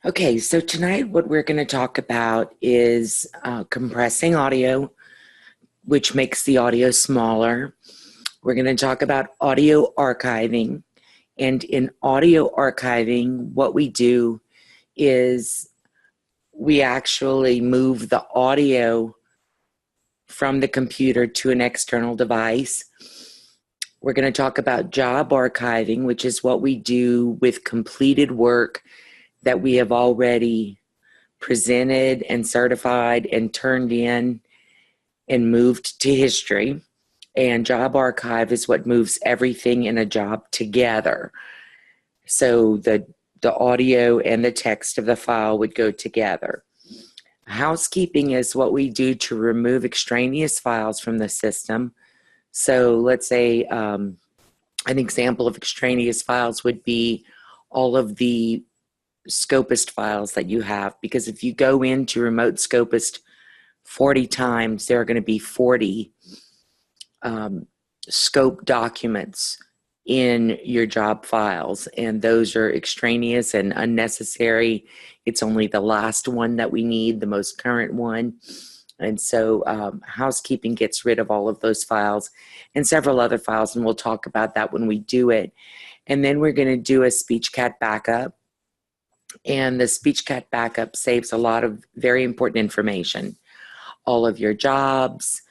Okay, so tonight what we're going to talk about is compressing audio, which makes the audio smaller. We're going to talk about audio archiving. And in audio archiving, what we do is we actually move the audio from the computer to an external device. We're going to talk about job archiving, which is what we do with completed work that we have already presented and certified and turned in and moved to history. And job archive is what moves everything in a job together. So the audio and the text of the file would go together. Housekeeping is what we do to remove extraneous files from the system. So let's say an example of extraneous files would be all of the Scopist files that you have, because if you go into remote Scopist 40 times, there are going to be 40 scope documents in your job files, and those are extraneous and unnecessary. It's only the last one that we need, the most current one. And so housekeeping gets rid of all of those files and several other files, and we'll talk about that when we do it. And then we're going to do a SpeechCAT backup. And the SpeechCAT Backup saves a lot of very important information. All of your jobs,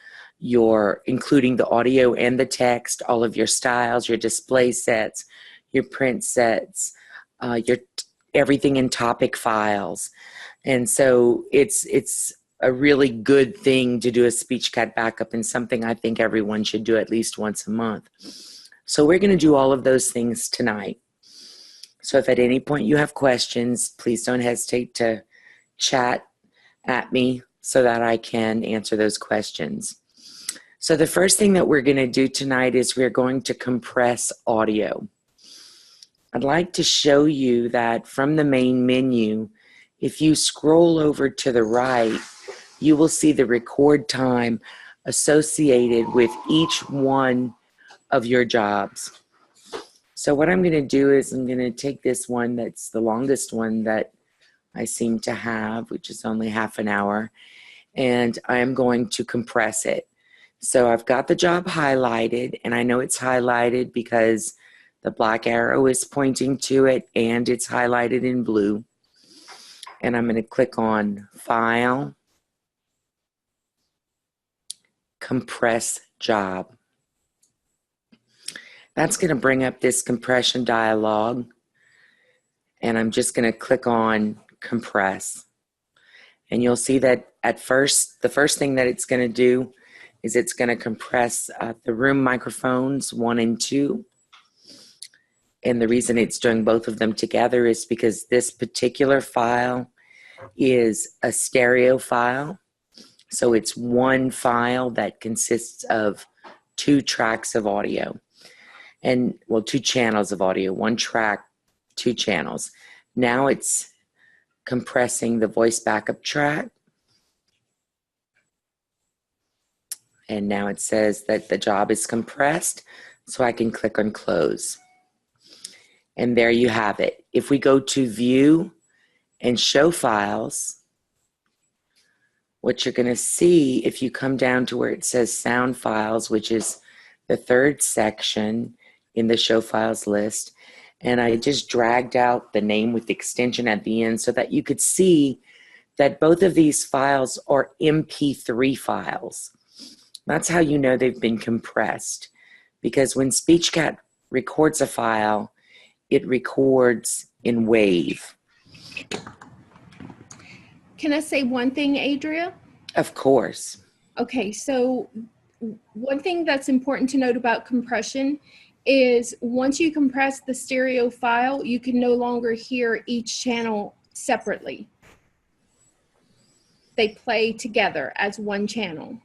including the audio and the text, all of your styles, your display sets, your print sets, your everything in topic files. And so it's a really good thing to do a SpeechCAT Backup, and something I think everyone should do at least once a month. So we're going to do all of those things tonight. So if at any point you have questions, please don't hesitate to chat at me so that I can answer those questions. So the first thing that we're going to do tonight is we're going to compress audio. I'd like to show you that from the main menu, if you scroll over to the right, you will see the record time associated with each one of your jobs. So what I'm going to do is I'm going to take this one that's the longest one that I seem to have, which is only half an hour, and I'm going to compress it. So I've got the job highlighted, and I know it's highlighted because the black arrow is pointing to it and it's highlighted in blue. And I'm going to click on File, Compress Job. That's going to bring up this compression dialog, and I'm just going to click on Compress. And you'll see that at first, the first thing that it's going to do is it's going to compress the room microphones 1 and 2. And the reason it's doing both of them together is because this particular file is a stereo file. So it's one file that consists of 2 tracks of audio. And, well, 2 channels of audio, 1 track, 2 channels. Now it's compressing the voice backup track. And now it says that the job is compressed, so I can click on Close. And there you have it. If we go to View and Show Files, what you're going to see, if you come down to where it says Sound Files, which is the 3rd section in the Show Files list, and I just dragged out the name with the extension at the end so that you could see that both of these files are MP3 files. That's how you know they've been compressed, because when SpeechCAT records a file, it records in WAVE. Can I say one thing, Adria? Of course. Okay, so one thing that's important to note about compression is once you compress the stereo file, you can no longer hear each channel separately. They play together as one channel.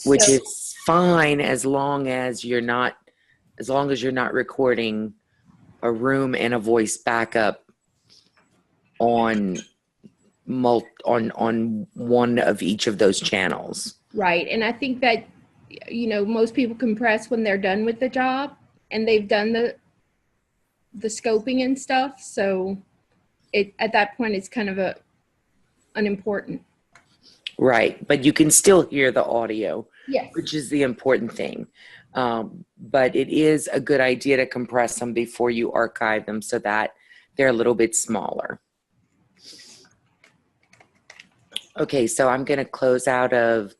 Which is fine as long as you're not recording a room and a voice backup on one of each of those channels. Right, and I think that, you know, most people compress when they're done with the job and they've done the scoping and stuff. So at that point, it's kind of unimportant. Right, but you can still hear the audio, Yes. which is the important thing. But it is a good idea to compress them before you archive them so that they're a little bit smaller. Okay, so I'm going to close out of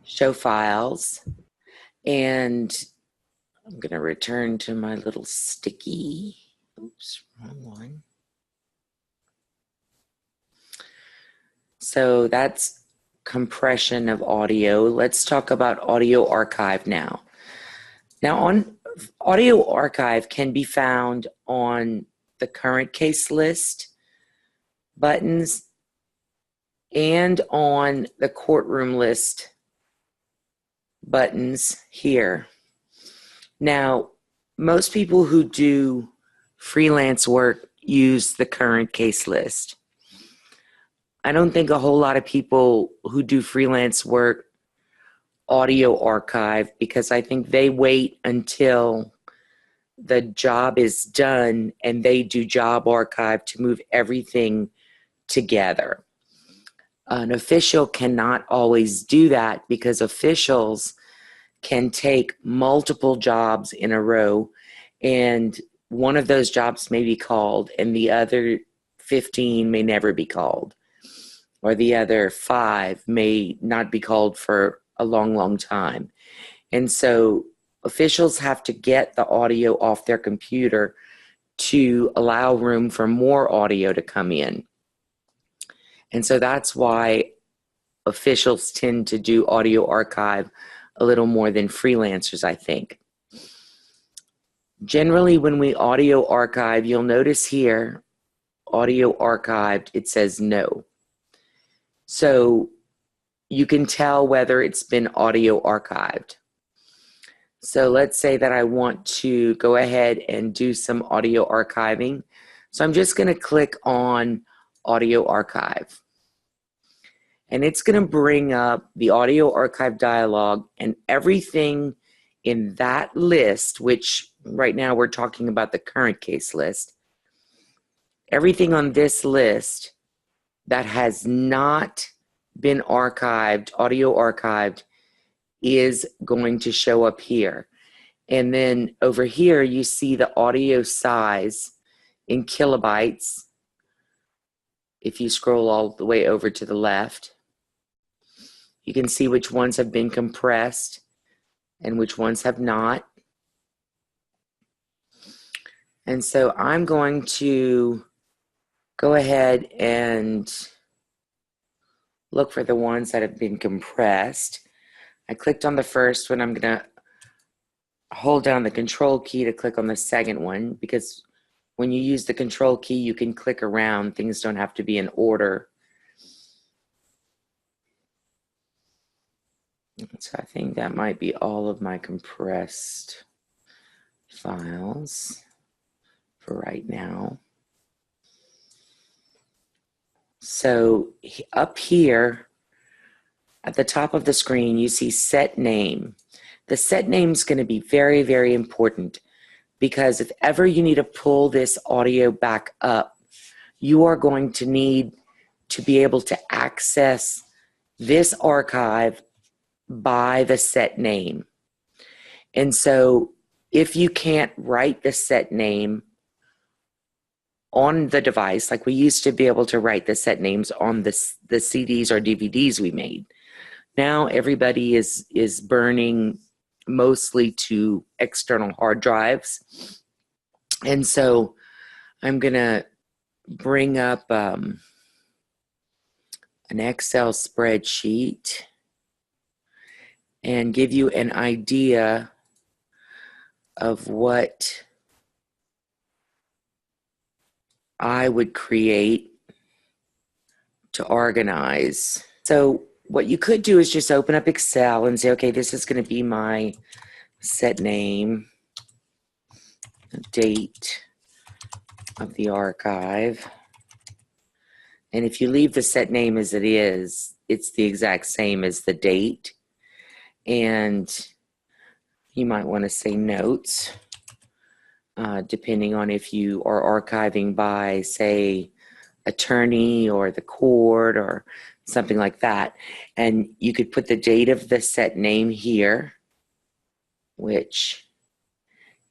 Show Files, and I'm going to return to my little sticky. Oops, wrong one. So that's compression of audio. Let's talk about audio archive now. Now, on audio archive can be found on the current case list buttons and on the courtroom list buttons here. Now, most people who do freelance work use the current case list. I don't think a whole lot of people who do freelance work audio archive, because I think they wait until the job is done and they do job archive to move everything together. An official cannot always do that because officials can take multiple jobs in a row, and one of those jobs may be called and the other 15 may never be called, or the other 5 may not be called for a long, long time. And so officials have to get the audio off their computer to allow room for more audio to come in. And so that's why officials tend to do audio archive a little more than freelancers, I think. Generally, when we audio archive, you'll notice here, audio archived, it says no. So you can tell whether it's been audio archived. So let's say that I want to go ahead and do some audio archiving. So I'm just going to click on Audio Archive. And it's going to bring up the Audio Archive dialog, and everything in that list, which right now we're talking about the current case list, everything on this list that has not been archived, audio archived, is going to show up here. And then over here, you see the audio size in kilobytes. If you scroll all the way over to the left, you can see which ones have been compressed and which ones have not. And so I'm going to go ahead and look for the ones that have been compressed. I clicked on the first one. I'm going to hold down the control key to click on the second one, because when you use the control key, you can click around. Things don't have to be in order. So I think that might be all of my compressed files for right now. So up here at the top of the screen, you see set name. The set name is going to be very, very important, because if ever you need to pull this audio back up, you are going to need to be able to access this archive by the set name. And so if you can't write the set name on the device, like we used to be able to write the set names on the CDs or DVDs we made, now everybody is burning mostly to external hard drives. And so I'm going to bring up an Excel spreadsheet and give you an idea of what I would create to organize. So what you could do is just open up Excel and say, okay, this is going to be my set name, the date of the archive. And if you leave the set name as it is, it's the exact same as the date. And you might want to say notes. depending on if you are archiving by, say, attorney or the court or something like that. And you could put the date of the set name here, which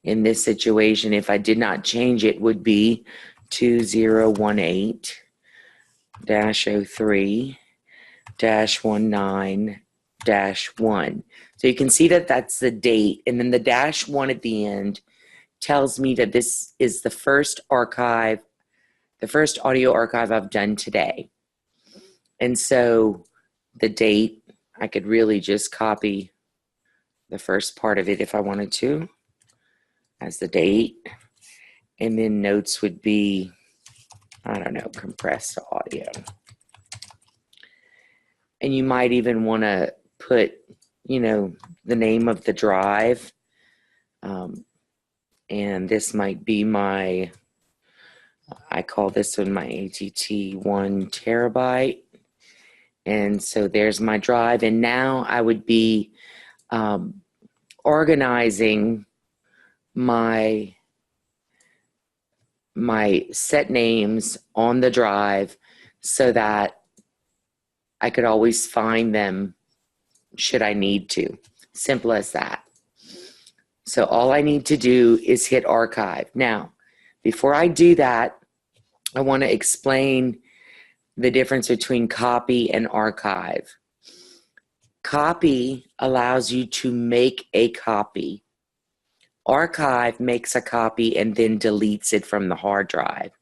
in this situation, if I did not change it, would be 2018-03-19-1. So you can see that that's the date, and then the -1 at the end tells me that this is the first archive, the first audio archive I've done today. And so the date, I could really just copy the first part of it if I wanted to as the date. And then notes would be, I don't know, compressed audio. And you might even want to put, you know, the name of the drive. And this might be my, I call this one my ATT 1 terabyte. And so there's my drive. And now I would be organizing my set names on the drive so that I could always find them should I need to. Simple as that. So all I need to do is hit archive. Now, before I do that, I want to explain the difference between copy and archive. Copy allows you to make a copy. Archive makes a copy and then deletes it from the hard drive.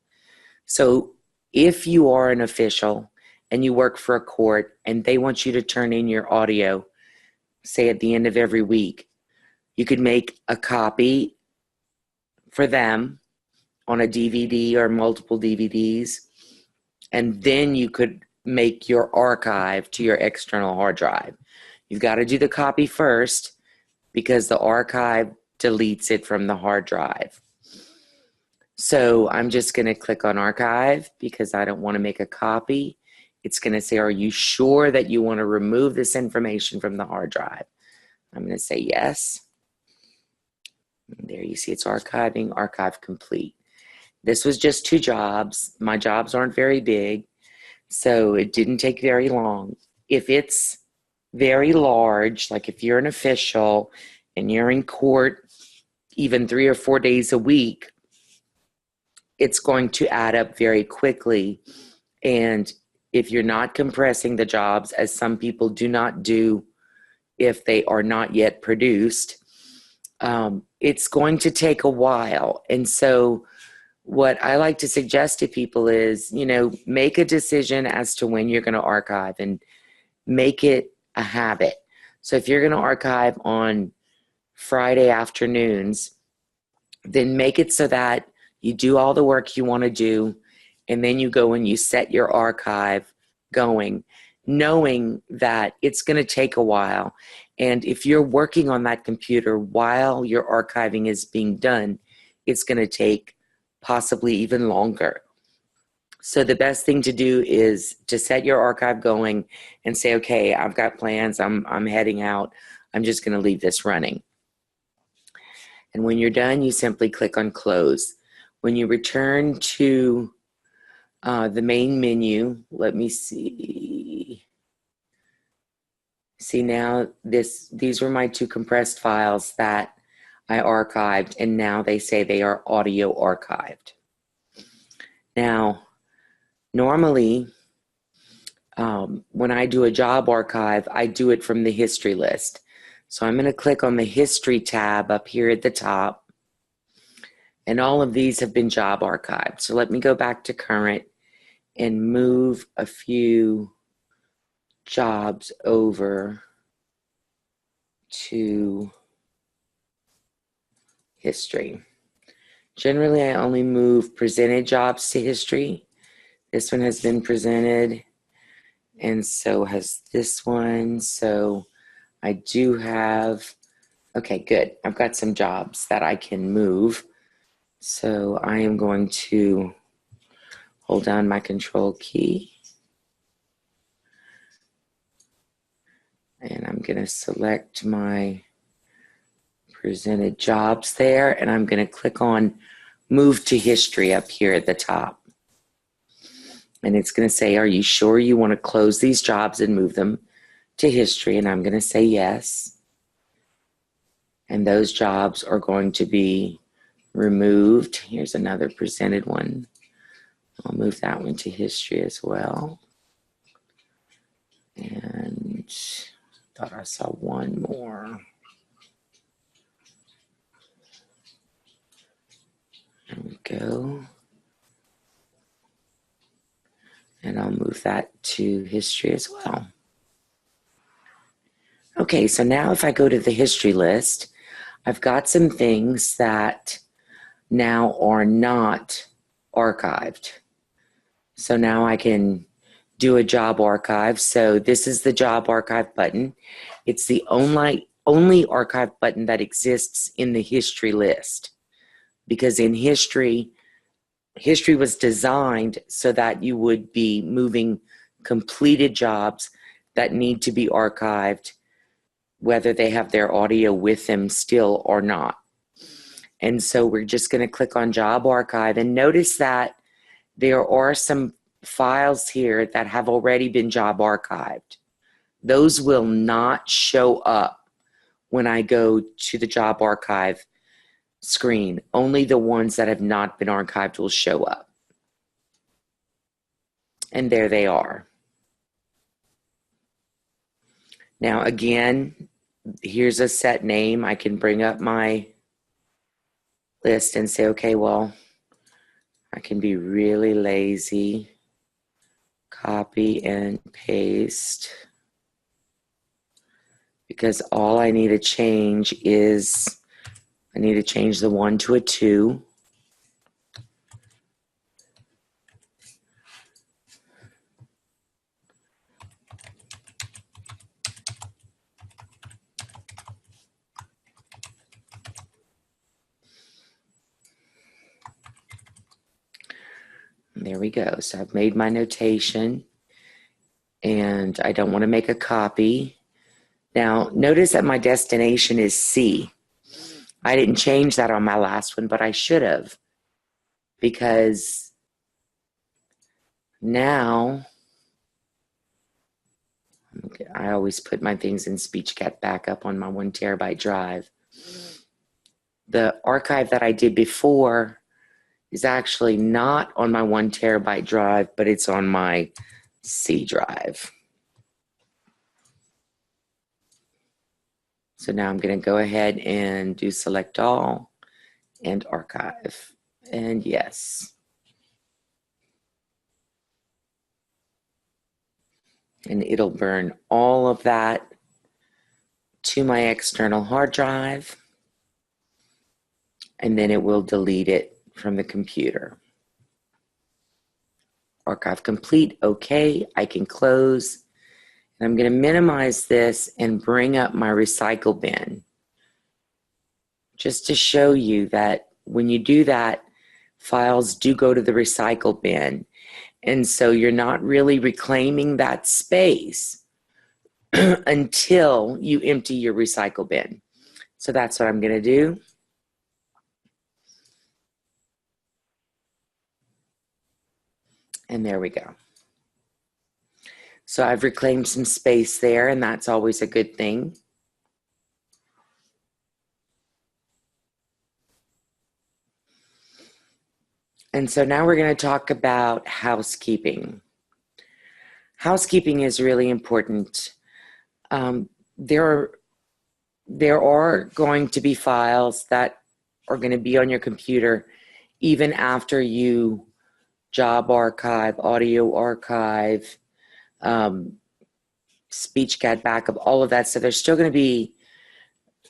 So if you are an official and you work for a court and they want you to turn in your audio, say at the end of every week, you could make a copy for them on a DVD or multiple DVDs, and then you could make your archive to your external hard drive. You've got to do the copy first because the archive deletes it from the hard drive. So I'm just going to click on archive because I don't want to make a copy. It's going to say, are you sure that you want to remove this information from the hard drive? I'm going to say yes. And there you see it's archiving, archive complete. This was just 2 jobs. My jobs aren't very big, so it didn't take very long. If it's very large, like if you're an official and you're in court even 3 or 4 days a week, it's going to add up very quickly. And if you're not compressing the jobs, as some people do not do if they are not yet produced, it's going to take a while. And so what I like to suggest to people is, you know, make a decision as to when you're going to archive and make it a habit. So if you're going to archive on Friday afternoons, then make it so that you do all the work you want to do, and then you go and you set your archive going, knowing that it's going to take a while. And if you're working on that computer while your archiving is being done, it's going to take possibly even longer. So the best thing to do is to set your archive going and say, okay, I've got plans, I'm heading out, I'm just going to leave this running. And when you're done, you simply click on close. When you return to the main menu, let me see. See now, these were my 2 compressed files that I archived, and now they say they are audio archived. Now, normally, when I do a job archive, I do it from the history list. So I'm going to click on the history tab up here at the top, and all of these have been job archived. So let me go back to current and move a few jobs over to history. Generally, I only move presented jobs to history. This one has been presented, and so has this one. So I do have, okay, good. I've got some jobs that I can move. So I am going to hold down my control key. And I'm going to select my presented jobs there, and I'm going to click on Move to History up here at the top. And it's going to say, are you sure you want to close these jobs and move them to history? And I'm going to say yes. And those jobs are going to be removed. Here's another presented one. I'll move that one to history as well. And thought I saw one more. There we go. And I'll move that to history as well. Okay, so now if I go to the history list, I've got some things that now are not archived. So now I can do a job archive. So this is the job archive button. It's the only archive button that exists in the history list. Because in history was designed so that you would be moving completed jobs that need to be archived, whether they have their audio with them still or not. And so we're just going to click on Job Archive, and notice that there are some files here that have already been job archived. Those will not show up when I go to the Job Archive screen. Only the ones that have not been archived will show up. And there they are. Now again, here's a set name. I can bring up my list and say, okay, well, I can be really lazy. Copy and paste. Because all I need to change is I need to change the 1 to a 2. There we go. So I've made my notation, and I don't want to make a copy. Now, notice that my destination is C. I didn't change that on my last one, but I should have, because now I always put my things in SpeechCAT Backup on my 1 terabyte drive. The archive that I did before is actually not on my 1 terabyte drive, but it's on my C drive. So now I'm going to go ahead and do select all and archive. And yes. And it'll burn all of that to my external hard drive. And then it will delete it from the computer. Archive complete. Okay, I can close. And I'm going to minimize this and bring up my recycle bin, just to show you that when you do that, files do go to the recycle bin. And so you're not really reclaiming that space until you empty your recycle bin. So that's what I'm going to do. And there we go. So I've reclaimed some space there, and that's always a good thing. And so now we're going to talk about housekeeping. Housekeeping is really important. There are going to be files that are going to be on your computer even after you job archive, audio archive, SpeechCAT Backup, all of that. So there's still going to be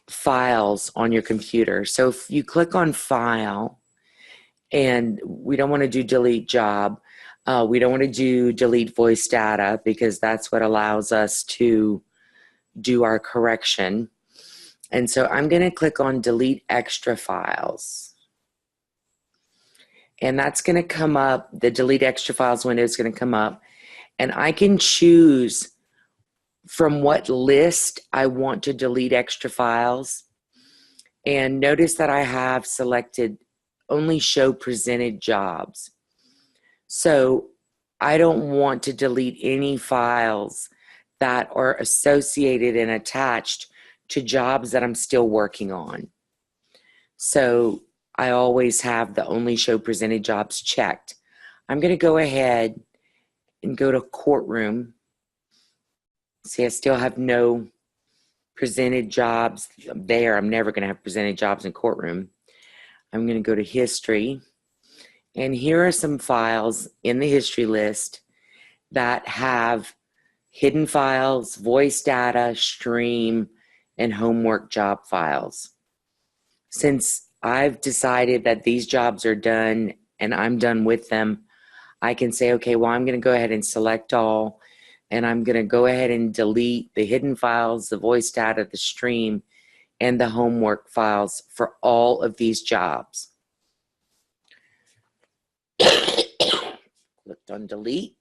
files on your computer. So if you click on File, and we don't want to do Delete Job, we don't want to do Delete Voice Data, because that's what allows us to do our correction. And so I'm going to click on Delete Extra Files. And that's going to come up, the Delete Extra Files window is going to come up. And I can choose from what list I want to delete extra files. And notice that I have selected only show presented jobs. So I don't want to delete any files that are associated and attached to jobs that I'm still working on. So I always have the only show presented jobs checked. I'm going to go ahead and go to courtroom. See, I still have no presented jobs there. I'm never going to have presented jobs in courtroom. I'm going to go to history. And here are some files in the history list that have hidden files, voice data, stream, and homework job files. Since I've decided that these jobs are done and I'm done with them, I can say, okay, well, I'm going to go ahead and select all, and I'm going to go ahead and delete the hidden files, the voice data, the stream, and the homework files for all of these jobs. Clicked on delete.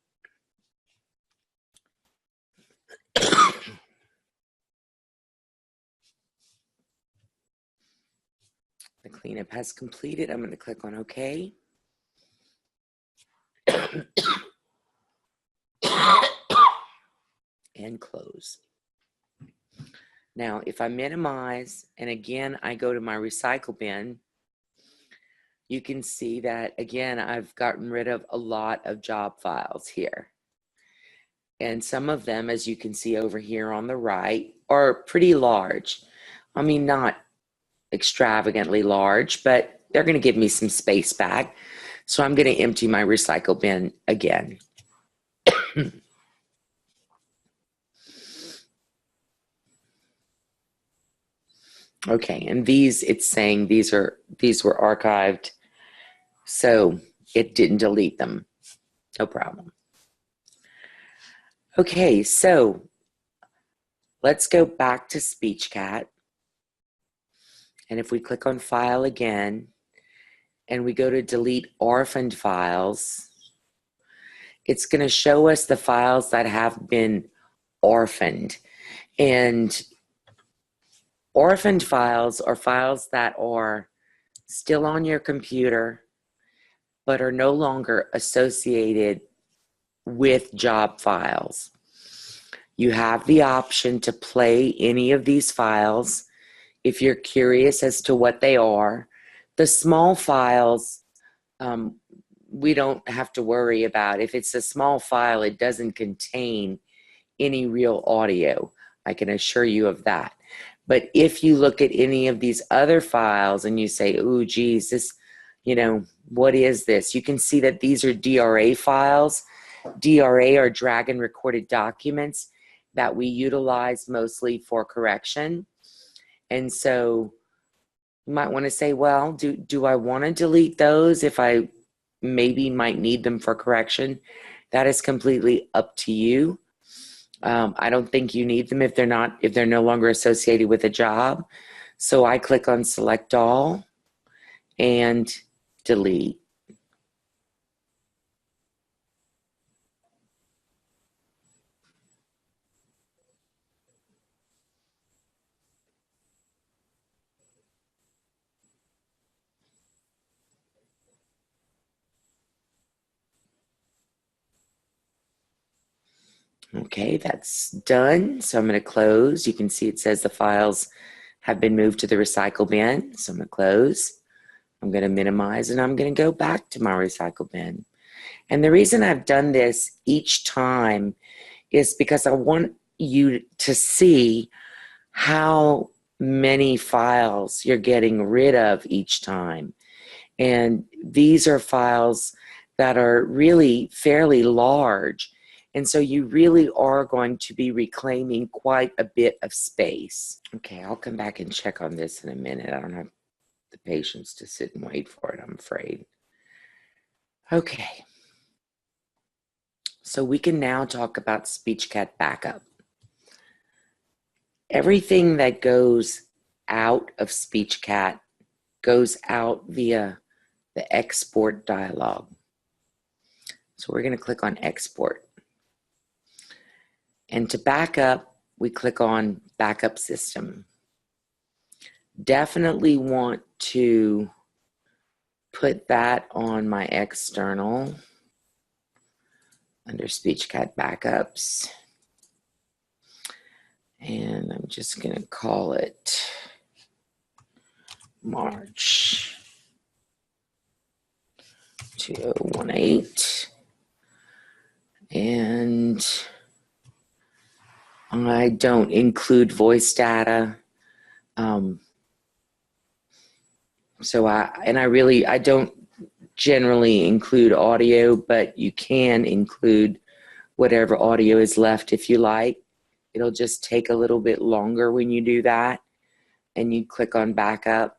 The cleanup has completed. I'm going to click on OK. And close. Now, if I minimize, and again, I go to my recycle bin, you can see that, again, I've gotten rid of a lot of job files here. And some of them, as you can see over here on the right, are pretty large. I mean, not extravagantly large, but they're going to give me some space back. So I'm going to empty my recycle bin again. Okay, and these, it's saying these were archived, so it didn't delete them. No problem. Okay, so let's go back to SpeechCAT. And if we click on File again, and we go to Delete Orphaned Files, it's going to show us the files that have been orphaned. And orphaned files are files that are still on your computer, but are no longer associated with job files. You have the option to play any of these files if you're curious as to what they are. The small files, we don't have to worry about. If it's a small file, it doesn't contain any real audio. I can assure you of that. But if you look at any of these other files and you say, oh, geez, this, what is this? You can see that these are DRA files. DRA are drag and recorded documents that we utilize mostly for correction. And so you might want to say, well, do I want to delete those if I maybe might need them for correction? That is completely up to you. I don't think you need them if they're no longer associated with a job. So I click on Select All and Delete. Okay, that's done. So I'm going to close. You can see it says the files have been moved to the recycle bin. So I'm going to close. I'm going to minimize, and I'm going to go back to my recycle bin. And the reason I've done this each time is because I want you to see how many files you're getting rid of each time. And these are files that are really fairly large. And so you really are going to be reclaiming quite a bit of space. Okay, I'll come back and check on this in a minute. I don't have the patience to sit and wait for it, I'm afraid. Okay. So we can now talk about SpeechCAT Backup. Everything that goes out of SpeechCAT goes out via the export dialog. So we're going to click on Export. And to back up, we click on Backup System. definitely want to put that on my external under SpeechCAT Backups. And I'm just going to call it March 2018. And I don't include voice data. I don't generally include audio, but you can include whatever audio is left if you like. It'll just take a little bit longer when you do that, and you click on backup.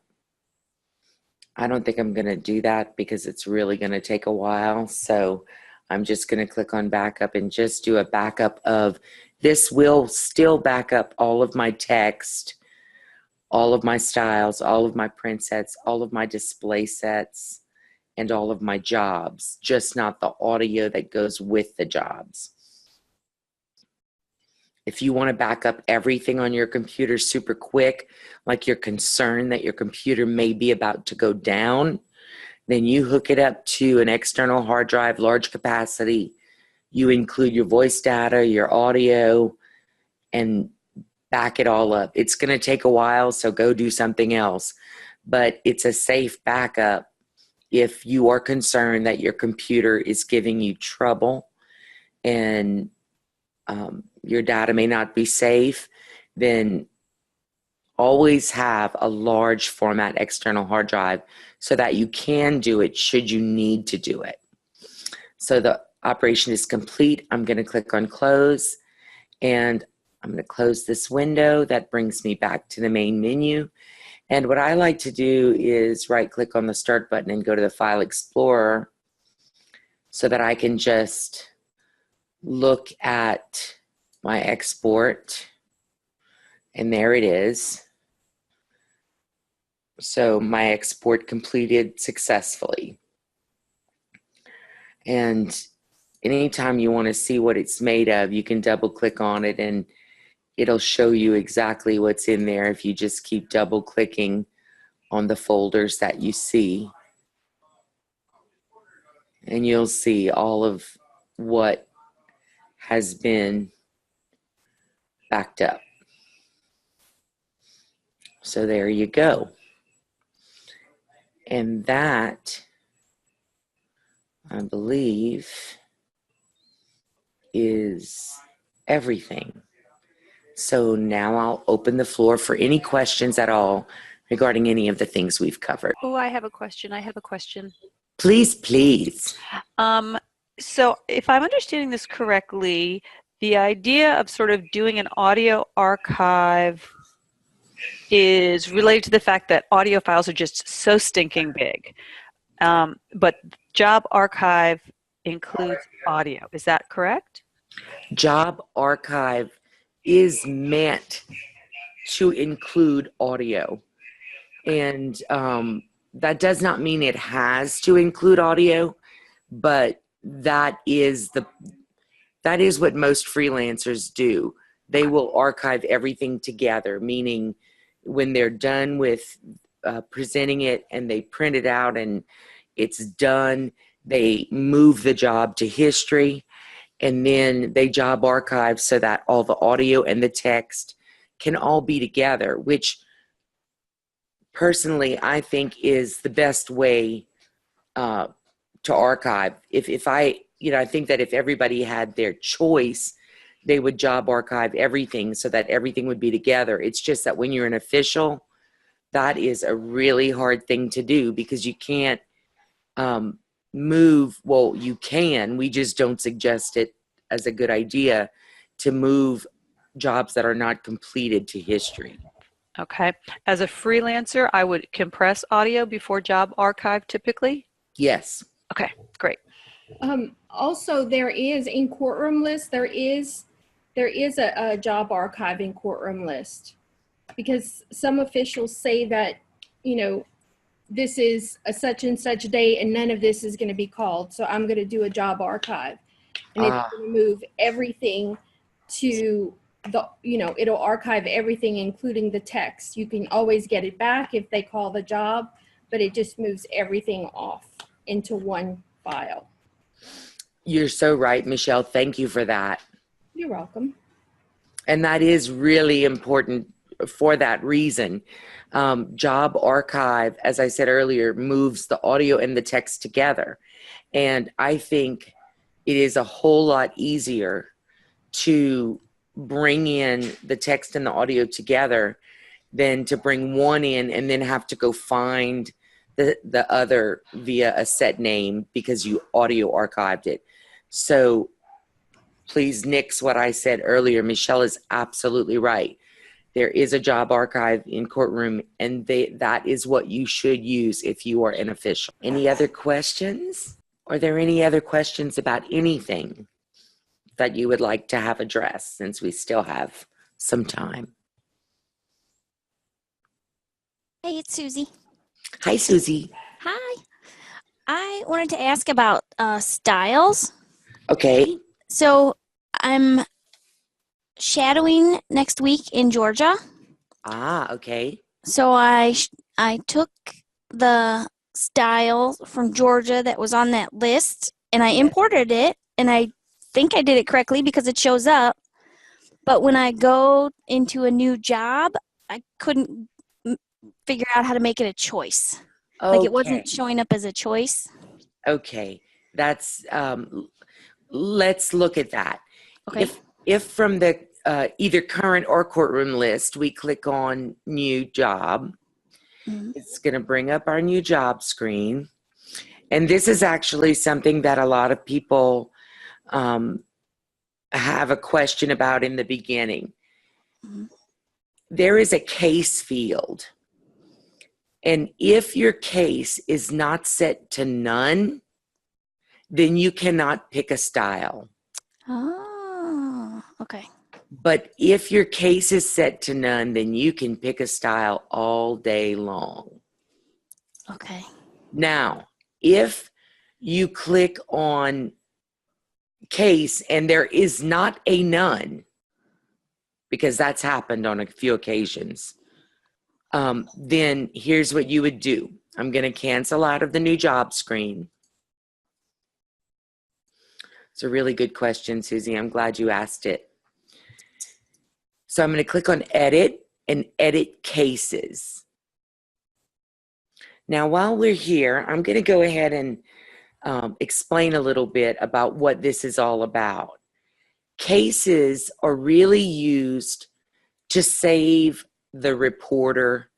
I don't think I'm going to do that because it's really going to take a while. So I'm just going to click on backup and just do a backup of this. Will still back up all of my text, all of my styles, all of my print sets, all of my display sets, and all of my jobs, just not the audio that goes with the jobs. If you want to back up everything on your computer super quick, like you're concerned that your computer may be about to go down, then you hook it up to an external hard drive, large capacity. You include your voice data, your audio, and back it all up. It's going to take a while, so go do something else. But it's a safe backup if you are concerned that your computer is giving you trouble and your data may not be safe, then always have a large format external hard drive so that you can do it should you need to do it. So the operation is complete. I'm going to click on close, and I'm going to close this window. That brings me back to the main menu. And what I like to do is right click on the start button and go to the File Explorer so that I can just look at my export, and there it is. So my export completed successfully. And anytime you want to see what it's made of, you can double click on it and it'll show you exactly what's in there if you just keep double clicking on the folders that you see. And you'll see all of what has been backed up. So there you go. And that, I believe, is everything. So now I'll open the floor for any questions at all regarding any of the things we've covered. Oh, I have a question. Please, please. So if I'm understanding this correctly, the idea of sort of doing an audio archive is related to the fact that audio files are just so stinking big. But job archive includes audio. Is that correct? Job archive is meant to include audio. And that does not mean it has to include audio, but that is what most freelancers do. They will archive everything together, meaning when they're done with presenting it and they print it out and it's done, they move the job to history, and then they job archive so that all the audio and the text can all be together, which personally I think is the best way to archive. I think that if everybody had their choice, they would job archive everything so that everything would be together. It's just that when you're an official, that is a really hard thing to do because you can't move. Well, you can. We just don't suggest it as a good idea to move jobs that are not completed to history. Okay. As a freelancer, I would compress audio before job archive typically? Yes. Okay, great. Also, there is in courtroom list, there is a job archive in courtroom list, because some officials say that, this is a such and such date and none of this is going to be called. So I'm going to do a job archive, and it's going to move everything to it'll archive everything, including the text. You can always get it back if they call the job, but it just moves everything off into one file. You're so right, Michelle. Thank you for that. You're welcome. And that is really important for that reason. Job archive, as I said earlier, moves the audio and the text together. And I think it is a whole lot easier to bring in the text and the audio together than to bring one in and then have to go find the other via a set name because you audio archived it. So please nix what I said earlier. Michelle is absolutely right. There is a job archive in courtroom, and that is what you should use if you are an official. Any other questions? Are there any other questions about anything that you would like to have addressed, since we still have some time? Hey, it's Susie. Hi, Susie. Hi. I wanted to ask about styles. Okay. So I'm shadowing next week in Georgia. Ah, okay. So I took the style from Georgia that was on that list, and I imported it, and I think I did it correctly because it shows up. But when I go into a new job, I couldn't figure out how to make it a choice. Okay. Like it wasn't showing up as a choice. Okay. That's, let's look at that. Okay. If from the either current or courtroom list, we click on new job, it's going to bring up our new job screen. And this is actually something that a lot of people have a question about in the beginning. There is a case field. And if your case is not set to none, then you cannot pick a style. Oh, okay. But if your case is set to none, then you can pick a style all day long. Okay. Now, if you click on case and there is not a none, because that's happened on a few occasions, then here's what you would do. I'm going to cancel out of the new job screen. It's a really good question, Susie. I'm glad you asked it. So I'm going to click on edit and edit cases. Now, while we're here, I'm going to go ahead and explain a little bit about what this is all about. Cases are really used to save the reporter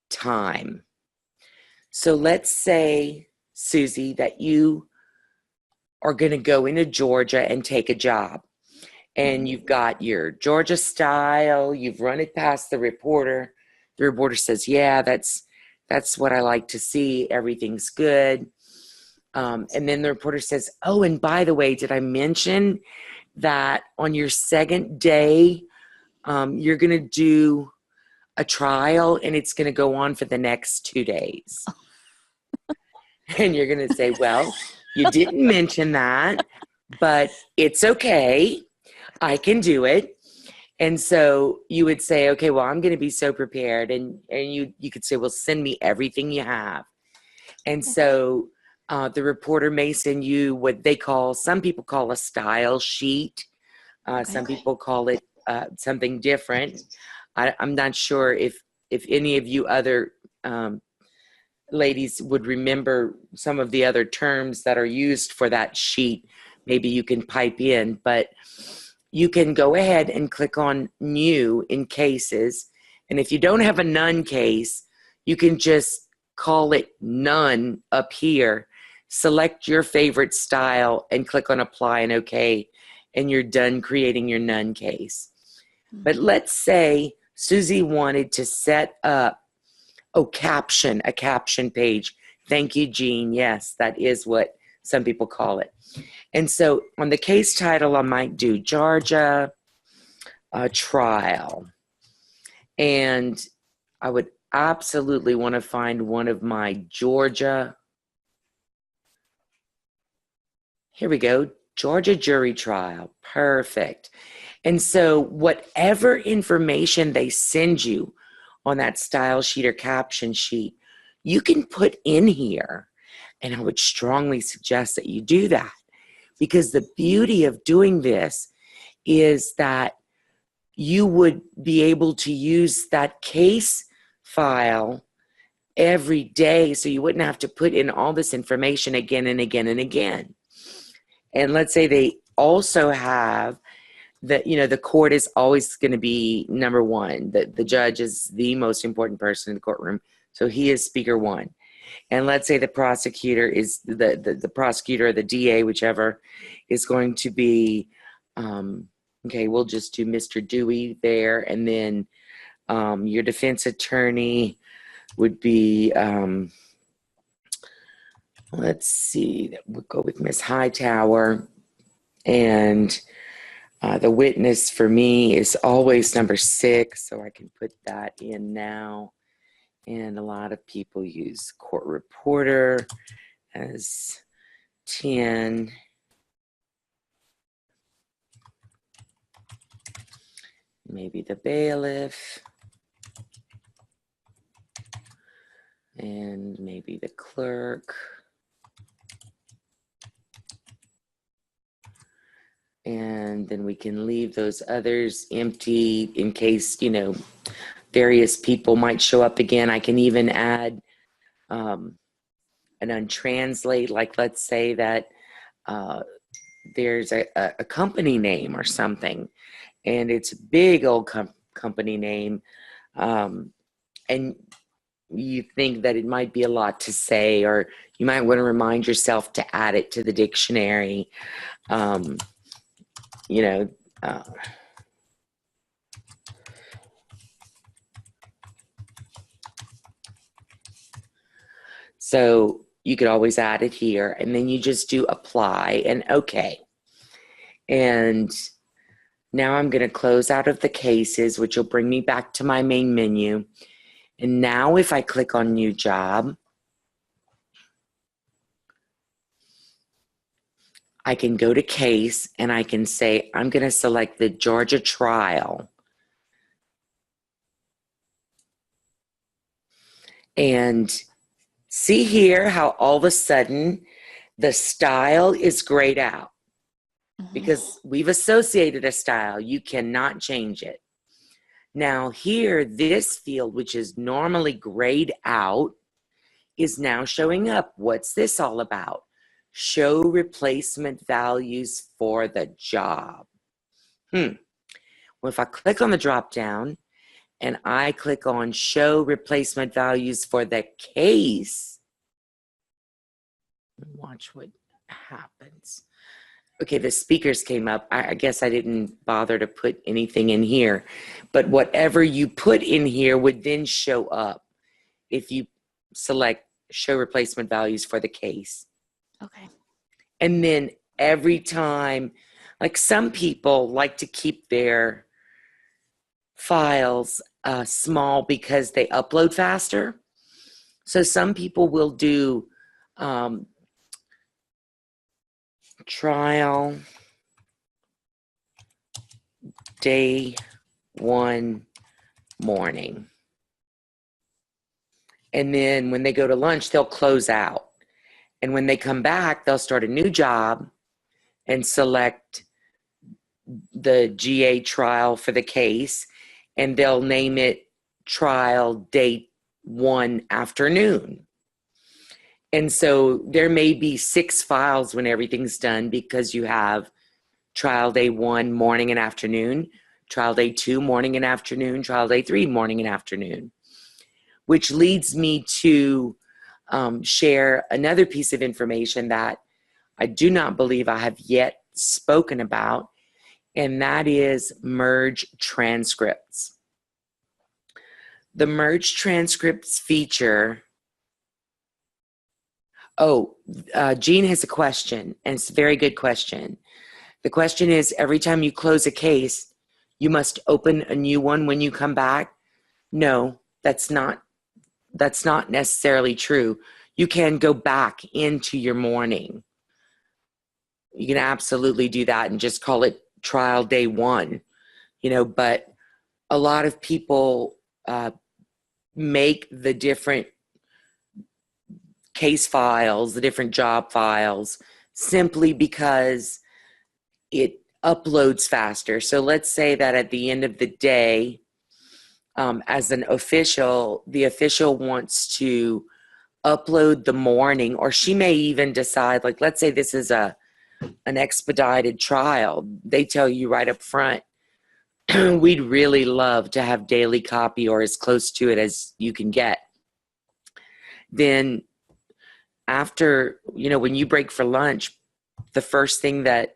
time. So let's say, Susie, that you are going to go into Georgia and take a job. And you've got your Georgia style, you've run it past the reporter. The reporter says, yeah, that's what I like to see. Everything's good. And then the reporter says, oh, and by the way, did I mention that on your second day, you're going to do a trial and it's going to go on for the next 2 days? And you're going to say, well, you didn't mention that, but it's okay. I can do it. And so you would say, okay, well, I'm going to be so prepared. And you could say, well, send me everything you have. And so the reporter may send you what they call, some people call a style sheet. Some people call it something different. I'm not sure if any of you other ladies would remember some of the other terms that are used for that sheet. Maybe you can pipe in, but you can go ahead and click on new in cases. And if you don't have a none case, you can just call it none up here. Select your favorite style and click on apply and okay. And you're done creating your none case. But let's say Susie wanted to set up, a caption page. Thank you, Jean. Yes, that is what some people call it. And so on the case title, I might do Georgia trial. And I would absolutely want to find one of my Georgia. Here we go. Georgia jury trial. Perfect. And so whatever information they send you on that style sheet or caption sheet, you can put in here. And I would strongly suggest that you do that, because the beauty of doing this is that you would be able to use that case file every day, so you wouldn't have to put in all this information again and again and again. And let's say they also have that, you know, the court is always going to be number one. The judge is the most important person in the courtroom, so he is speaker one. And let's say the prosecutor is the prosecutor or the DA, whichever, is going to be, okay, we'll just do Mr. Dewey there. And then your defense attorney would be, let's see, we'll go with Miss Hightower. And the witness for me is always number 6, so I can put that in now. And a lot of people use court reporter as 10. Maybe the bailiff. And maybe the clerk. And then we can leave those others empty in case, you know, various people might show up again. I can even add an untranslate, like let's say that there's a company name or something, and it's a big old company name, and you think that it might be a lot to say, or you might want to remind yourself to add it to the dictionary. You know, so you could always add it here, and then you just do apply and okay. And now I'm going to close out of the cases, which will bring me back to my main menu. And now if I click on new job, I can go to case and I can say, I'm going to select the Georgia trial. And see here how all of a sudden the style is grayed out, because we've associated a style. You cannot change it. Now here, this field, which is normally grayed out, is now showing up. What's this all about? Show replacement values for the job. Well, if I click on the drop down and I click on show replacement values for the case, watch what happens. Okay, the speakers came up. I guess I didn't bother to put anything in here, but whatever you put in here would then show up if you select show replacement values for the case. Okay. And then every time, like some people like to keep their files small because they upload faster. So some people will do trial day 1 morning. And then when they go to lunch, they'll close out. And when they come back, they'll start a new job and select the GA trial for the case, and they'll name it trial day 1 afternoon. And so there may be 6 files when everything's done, because you have trial day 1 morning and afternoon, trial day 2 morning and afternoon, trial day 3 morning and afternoon, which leads me to share another piece of information that I do not believe I have yet spoken about, and that is merge transcripts. The merge transcripts feature. Oh, Jean has a question, and it's a very good question. The question is, every time you close a case, you must open a new one when you come back? No, that's not necessarily true. You can go back into your morning. You can absolutely do that and just call it trial day 1 but a lot of people make the different case files, the different job files, simply because it uploads faster. So let's say that at the end of the day, as an official, the official wants to upload the morning, or she may even decide, like, let's say this is an expedited trial. They tell you right up front, we'd really love to have daily copy or as close to it as you can get. Then after, when you break for lunch, the first thing that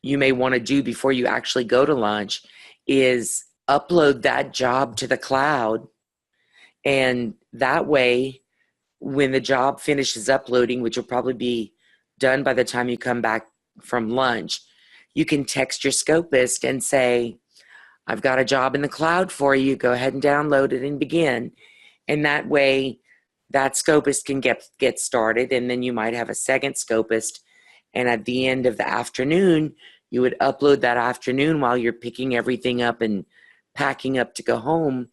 you may want to do before you actually go to lunch is upload that job to the cloud. And that way, when the job finishes uploading, which will probably be done by the time you come back from lunch, you can text your scopist and say, I've got a job in the cloud for you. Go ahead and download it and begin. And that way, that scopist can get started. And then you might have a second scopist. And at the end of the afternoon, you would upload that afternoon while you're picking everything up and packing up to go home,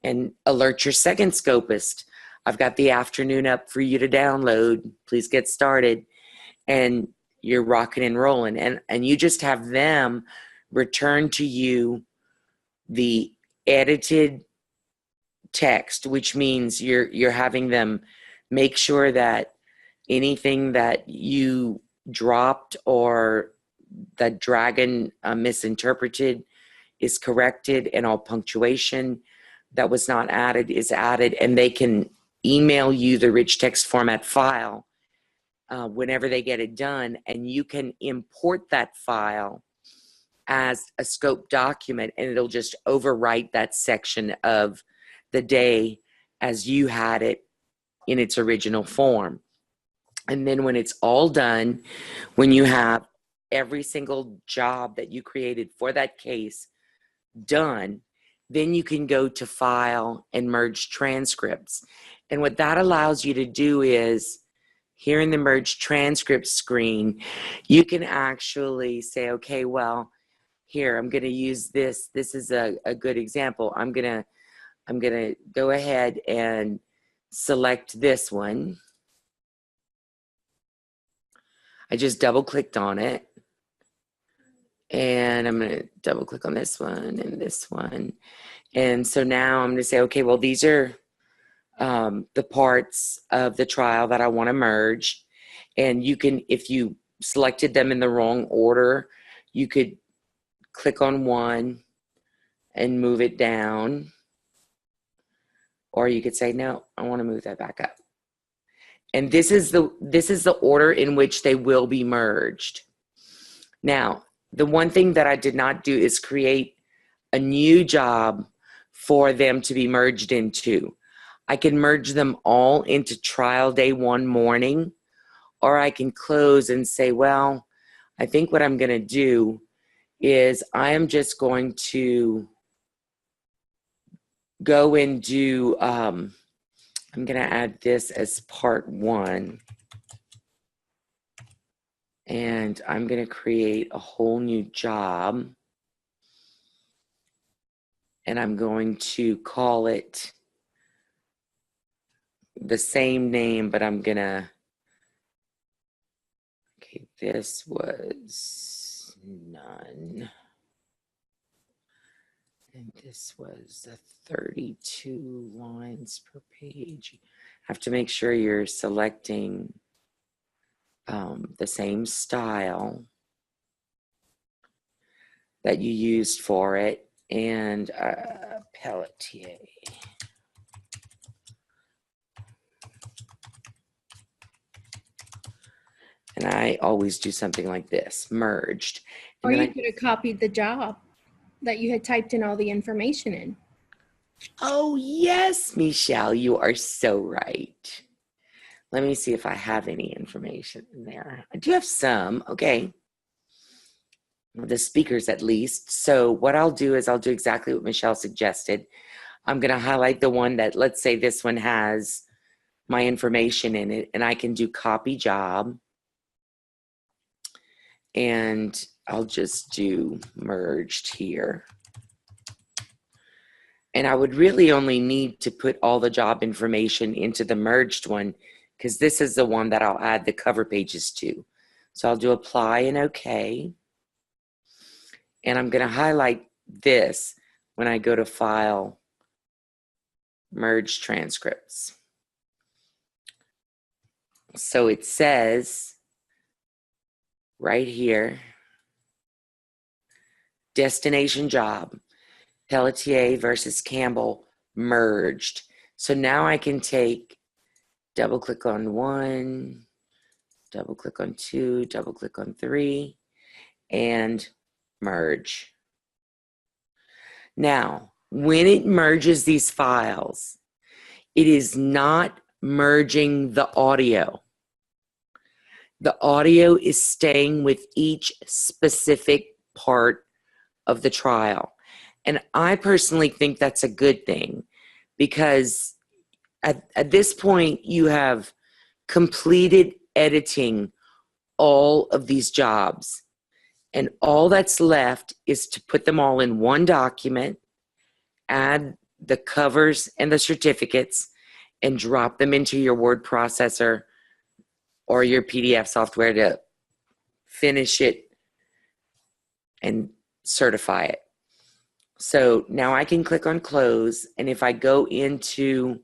and alert your second scopist. I've got the afternoon up for you to download. Please get started. And you're rocking and rolling. And you just have them return to you the edited text, which means you're having them make sure that anything that you dropped or that Dragon misinterpreted is corrected, and all punctuation that was not added is added, and they can email you the rich text format file whenever they get it done, and you can import that file as a scope document, and it'll just overwrite that section of the day as you had it in its original form. And then when it's all done, when you have every single job that you created for that case done, then you can go to File and Merge Transcripts. And what that allows you to do is, here in the Merge Transcripts screen, you can actually say, okay, well, here, I'm going to use this. This is a good example. I'm going to go ahead and select this one. I just double clicked on it. And I'm going to double click on this one and this one. And so now I'm going to say, okay, well, these are the parts of the trial that I want to merge. And you can, if you selected them in the wrong order, you could click on one and move it down. Or you could say, no, I want to move that back up. And this is the order in which they will be merged. Now, the one thing that I did not do is create a new job for them to be merged into. I can merge them all into trial day one morning, or I can close and say, well, I think what I'm going to do is I am just going to go and do, I'm going to add this as part one. And I'm going to create a whole new job. And I'm going to call it the same name, but I'm going to, okay, this was none. And this was 32 lines per page. Have to make sure you're selecting the same style that you used for it, and Pelletier. And I always do something like this, merged. And Or you could have copied the job that you had typed in all the information in. Oh, yes, Michelle, you are so right. Let me see if I have any information in there. I do have some, okay. The speakers at least. So what I'll do is I'll do exactly what Michelle suggested. I'm going to highlight the one that, let's say this one has my information in it, and I can do copy job. And I'll just do merged here. And I would really only need to put all the job information into the merged one, because this is the one that I'll add the cover pages to. So I'll do apply and OK. And I'm going to highlight this when I go to File, Merge Transcripts. So it says right here, destination job, Pelletier versus Campbell merged. So now I can take, double click on 1, double click on 2, double click on 3, and merge. Now, when it merges these files, it is not merging the audio. The audio is staying with each specific part of the trial. And I personally think that's a good thing, because at this point you have completed editing all of these jobs. And all that's left is to put them all in one document, add the covers and the certificates, and drop them into your word processor or your PDF software to finish it and certify it. So now I can click on close, and if I go into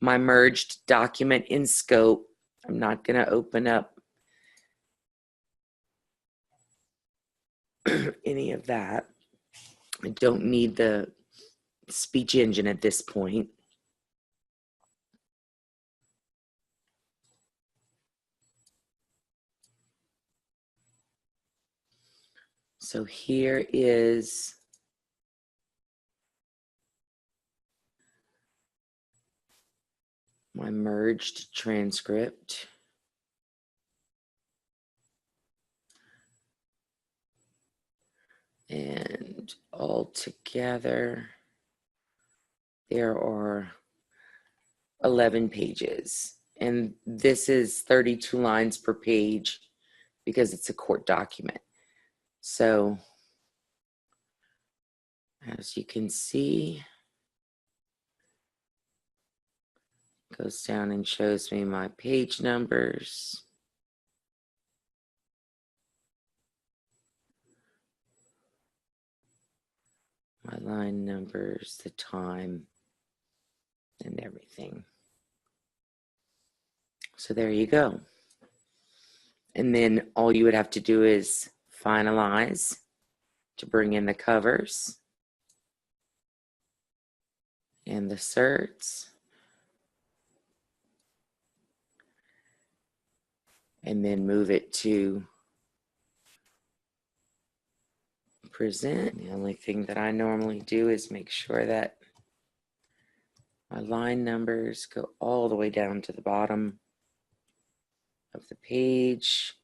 my merged document in scope, I'm not going to open up any of that. I don't need the speech engine at this point. So here is my merged transcript. And all together, there are 11 pages. And this is 32 lines per page because it's a court document. So, as you can see, it goes down and shows me my page numbers. My line numbers, the time, and everything. So there you go. And then all you would have to do is finalize to bring in the covers and the certs. And then move it to present. The only thing that I normally do is make sure that my line numbers go all the way down to the bottom of the page.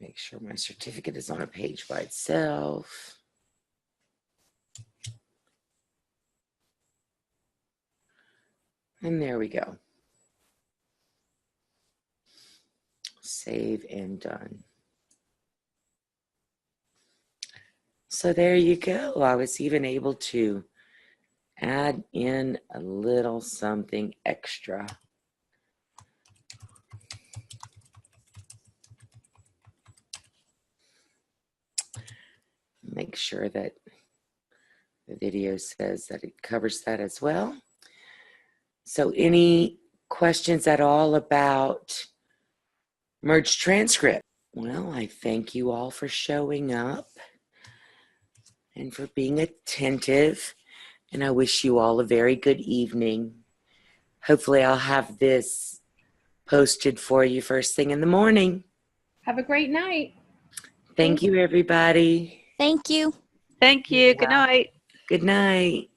Make sure my certificate is on a page by itself. And there we go. Save and done. So there you go. I was even able to add in a little something extra. Make sure that the video says that it covers that as well. So any questions at all about merged transcript? Well, I thank you all for showing up and for being attentive. And I wish you all a very good evening. Hopefully I'll have this posted for you first thing in the morning. Have a great night. Thank you, everybody. Thank you. Thank you. Good night. Good night.